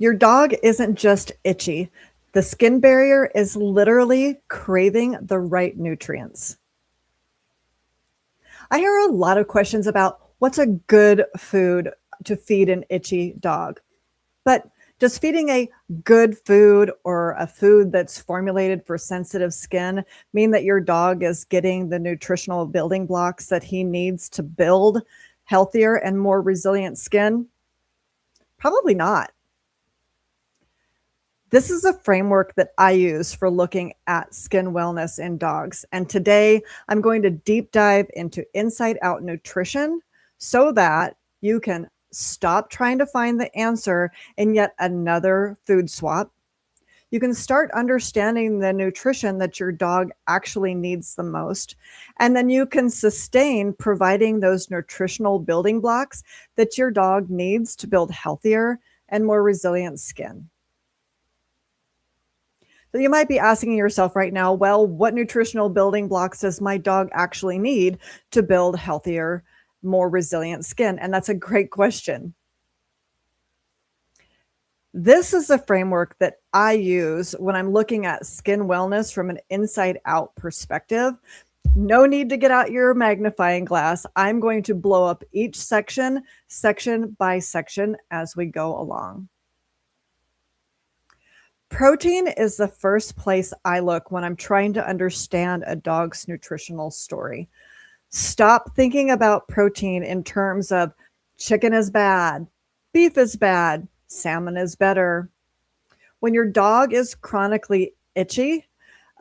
Your dog isn't just itchy. The skin barrier is literally craving the right nutrients. I hear a lot of questions about what's a good food to feed an itchy dog. But does feeding a good food or a food that's formulated for sensitive skin mean that your dog is getting the nutritional building blocks that he needs to build healthier and more resilient skin? Probably not. This is a framework that I use for looking at skin wellness in dogs. And today I'm going to deep dive into inside out nutrition so that you can stop trying to find the answer in yet another food swap. You can start understanding the nutrition that your dog actually needs the most. And then you can sustain providing those nutritional building blocks that your dog needs to build healthier and more resilient skin. So you might be asking yourself right now, well, what nutritional building blocks does my dog actually need to build healthier, more resilient skin? And that's a great question. This is the framework that I use when I'm looking at skin wellness from an inside out perspective. No need to get out your magnifying glass. I'm going to blow up each section by section as we go along. Protein is the first place I look when I'm trying to understand a dog's nutritional story. Stop thinking about protein in terms of chicken is bad, beef is bad, salmon is better. When your dog is chronically itchy,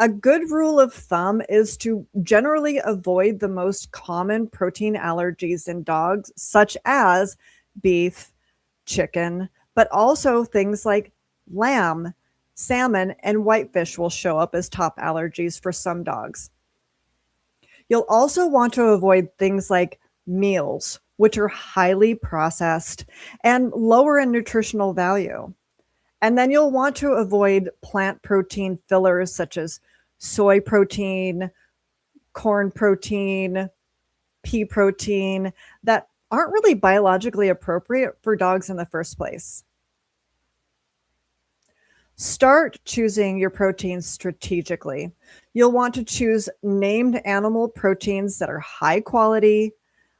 a good rule of thumb is to generally avoid the most common protein allergies in dogs, such as beef, chicken, but also things like lamb, salmon, and whitefish will show up as top allergies for some dogs. You'll also want to avoid things like meals, which are highly processed and lower in nutritional value. And then you'll want to avoid plant protein fillers such as soy protein, corn protein, pea protein that aren't really biologically appropriate for dogs in the first place. Start choosing your proteins strategically. You'll want to choose named animal proteins that are high quality,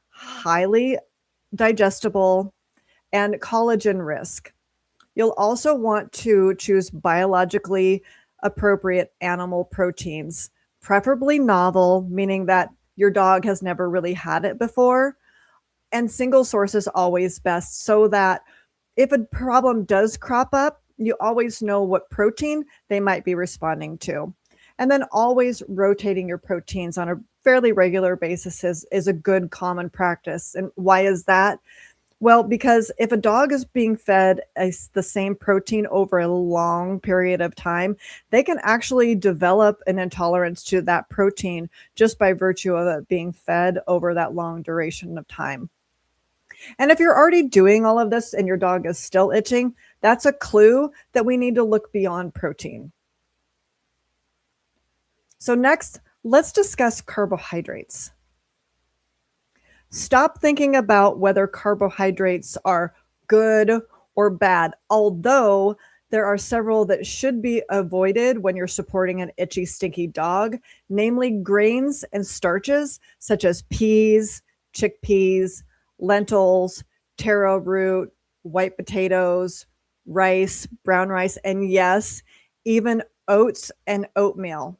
highly digestible, and collagen risk. You'll also want to choose biologically appropriate animal proteins, preferably novel, meaning that your dog has never really had it before. And single source is always best so that if a problem does crop up, you always know what protein they might be responding to. And then always rotating your proteins on a fairly regular basis is a good common practice. And why is that? Well, because if a dog is being fed the same protein over a long period of time, they can actually develop an intolerance to that protein just by virtue of it being fed over that long duration of time. And if you're already doing all of this and your dog is still itching, that's a clue that we need to look beyond protein. So next, let's discuss carbohydrates. Stop thinking about whether carbohydrates are good or bad, although there are several that should be avoided when you're supporting an itchy, stinky dog, namely grains and starches such as peas, chickpeas, lentils, taro root, white potatoes, rice, brown rice, and yes, even oats and oatmeal.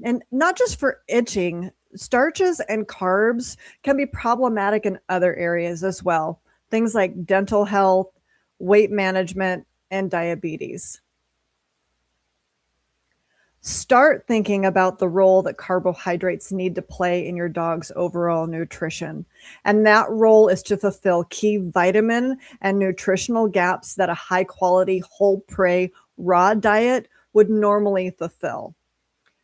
And not just for itching, starches and carbs can be problematic in other areas as well. Things like dental health, weight management, and diabetes. Start thinking about the role that carbohydrates need to play in your dog's overall nutrition. And that role is to fulfill key vitamin and nutritional gaps that a high quality whole prey raw diet would normally fulfill.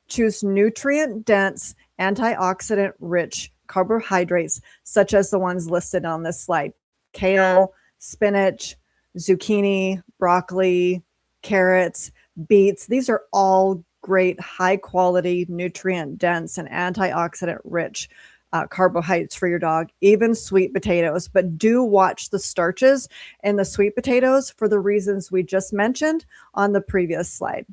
Choose nutrient dense, antioxidant rich carbohydrates, such as the ones listed on this slide: kale, spinach, zucchini, broccoli, carrots, beets. These are all great, high quality, nutrient dense, and antioxidant rich carbohydrates for your dog, even sweet potatoes. But do watch the starches in the sweet potatoes for the reasons we just mentioned on the previous slide.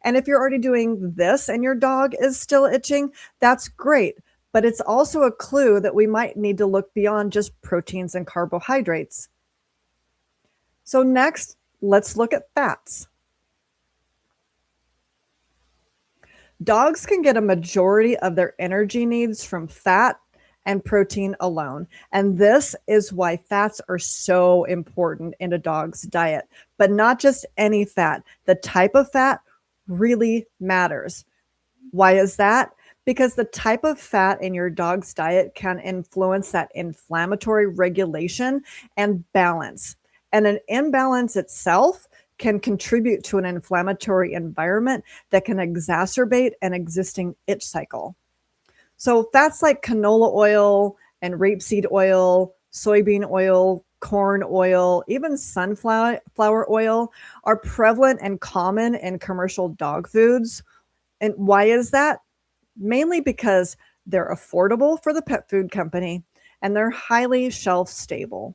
And if you're already doing this and your dog is still itching, that's great. But it's also a clue that we might need to look beyond just proteins and carbohydrates. So next, let's look at fats. Dogs can get a majority of their energy needs from fat and protein alone. And this is why fats are so important in a dog's diet, but not just any fat. The type of fat really matters. Why is that? Because the type of fat in your dog's diet can influence that inflammatory regulation and balance. And an imbalance itself can contribute to an inflammatory environment that can exacerbate an existing itch cycle. So fats like canola oil and rapeseed oil, soybean oil, corn oil, even sunflower oil are prevalent and common in commercial dog foods. And why is that? Mainly because they're affordable for the pet food company and they're highly shelf stable.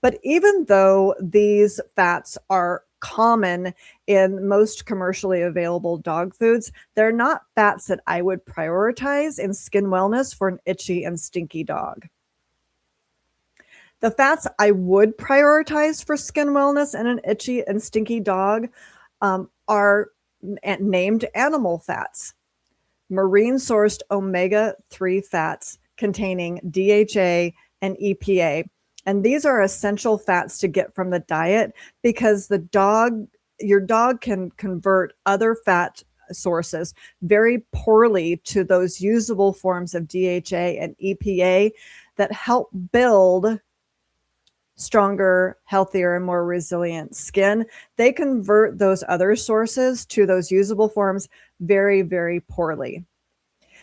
But even though these fats are common in most commercially available dog foods, they're not fats that I would prioritize in skin wellness for an itchy and stinky dog. The fats I would prioritize for skin wellness in an itchy and stinky dog are named animal fats. Marine sourced omega-3 fats containing DHA and EPA. And these are essential fats to get from the diet because your dog can convert other fat sources very poorly to those usable forms of DHA and EPA that help build stronger, healthier, and more resilient skin. They convert those other sources to those usable forms very, very poorly.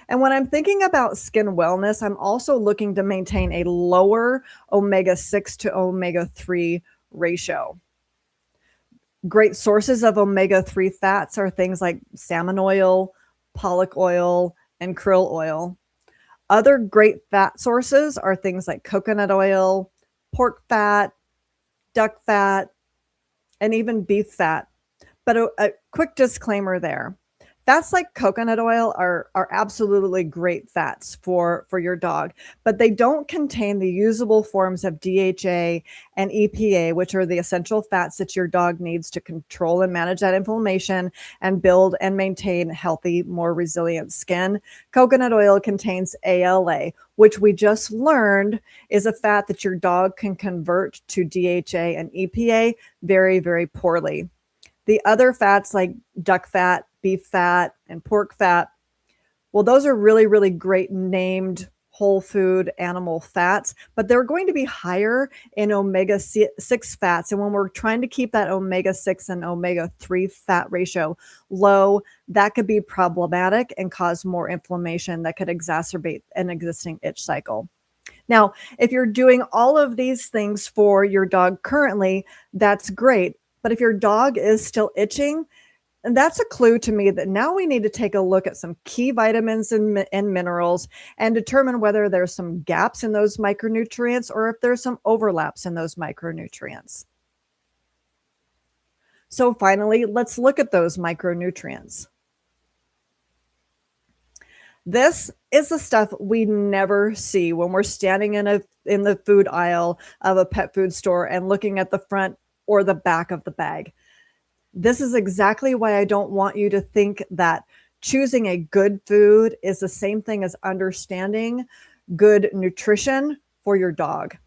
And when I'm thinking about skin wellness, I'm also looking to maintain a lower omega-6 to omega-3 ratio. Great sources of omega-3 fats are things like salmon oil, pollock oil, and krill oil. Other great fat sources are things like coconut oil, pork fat, duck fat, and even beef fat. But a quick disclaimer there. Fats like coconut oil are absolutely great fats for your dog, but they don't contain the usable forms of DHA and EPA, which are the essential fats that your dog needs to control and manage that inflammation and build and maintain healthy, more resilient skin. Coconut oil contains ALA, which we just learned is a fat that your dog can convert to DHA and EPA very, very poorly. The other fats like duck fat, beef fat, and pork fat, well, those are really, really great named whole food animal fats, but they're going to be higher in omega-6 fats. And when we're trying to keep that omega-6 and omega-3 fat ratio low, that could be problematic and cause more inflammation that could exacerbate an existing itch cycle. Now, if you're doing all of these things for your dog currently, that's great. But if your dog is still itching, and that's a clue to me that now we need to take a look at some key vitamins and minerals and determine whether there's some gaps in those micronutrients or if there's some overlaps in those micronutrients. So finally, let's look at those micronutrients. This is the stuff we never see when we're standing in the food aisle of a pet food store and looking at the front or the back of the bag. This is exactly why I don't want you to think that choosing a good food is the same thing as understanding good nutrition for your dog.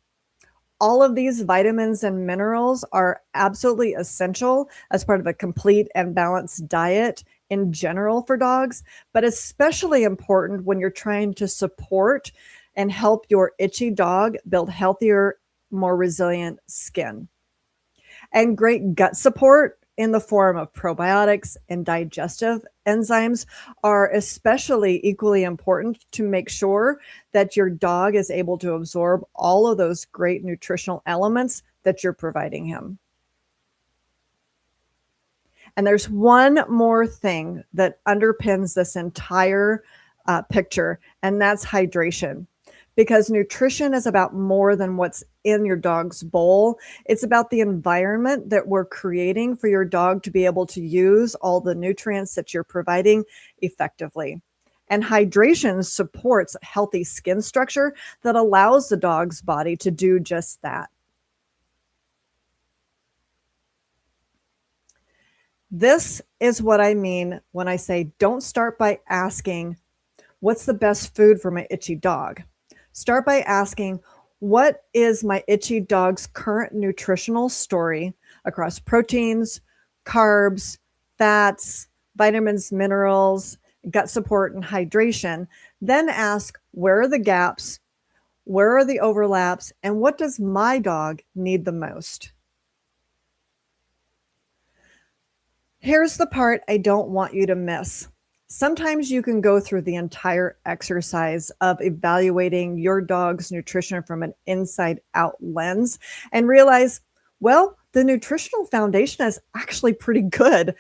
All of these vitamins and minerals are absolutely essential as part of a complete and balanced diet in general for dogs, but especially important when you're trying to support and help your itchy dog build healthier, more resilient skin. And great gut support in the form of probiotics and digestive enzymes are especially equally important to make sure that your dog is able to absorb all of those great nutritional elements that you're providing him. And there's one more thing that underpins this entire picture, and that's hydration. because nutrition is about more than what's in your dog's bowl. It's about the environment that we're creating for your dog to be able to use all the nutrients that you're providing effectively. And hydration supports healthy skin structure that allows the dog's body to do just that. This is what I mean when I say don't start by asking, what's the best food for my itchy dog? Start by asking, what is my itchy dog's current nutritional story across proteins, carbs, fats, vitamins, minerals, gut support, and hydration? Then ask, where are the gaps? Where are the overlaps? And what does my dog need the most? Here's the part I don't want you to miss. Sometimes you can go through the entire exercise of evaluating your dog's nutrition from an inside out lens and realize, well, the nutritional foundation is actually pretty good.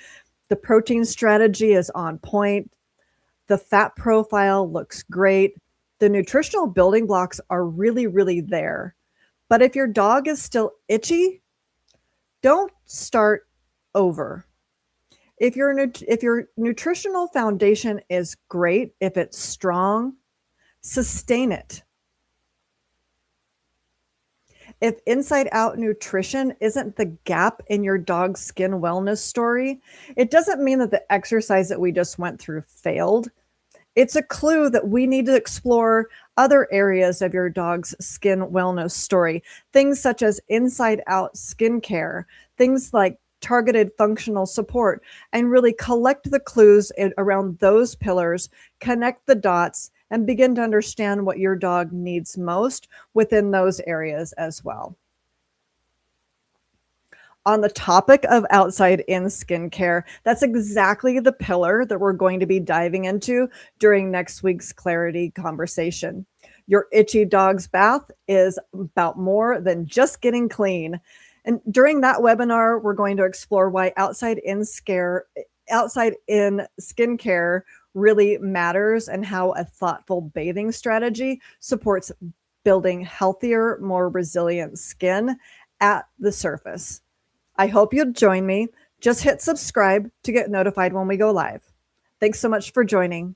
The protein strategy is on point. The fat profile looks great. The nutritional building blocks are really, really there. But if your dog is still itchy, don't start over. If your nutritional foundation is great, if it's strong, sustain it. If inside out nutrition isn't the gap in your dog's skin wellness story, it doesn't mean that the exercise that we just went through failed. It's a clue that we need to explore other areas of your dog's skin wellness story. Things such as inside out skincare, things like targeted functional support, and really collect the clues around those pillars, connect the dots, and begin to understand what your dog needs most within those areas as well. On the topic of outside in skincare, that's exactly the pillar that we're going to be diving into during next week's Clarity conversation. Your itchy dog's bath is about more than just getting clean. And during that webinar, we're going to explore why outside in skincare really matters and how a thoughtful bathing strategy supports building healthier, more resilient skin at the surface. I hope you'll join me. Just hit subscribe to get notified when we go live. Thanks so much for joining.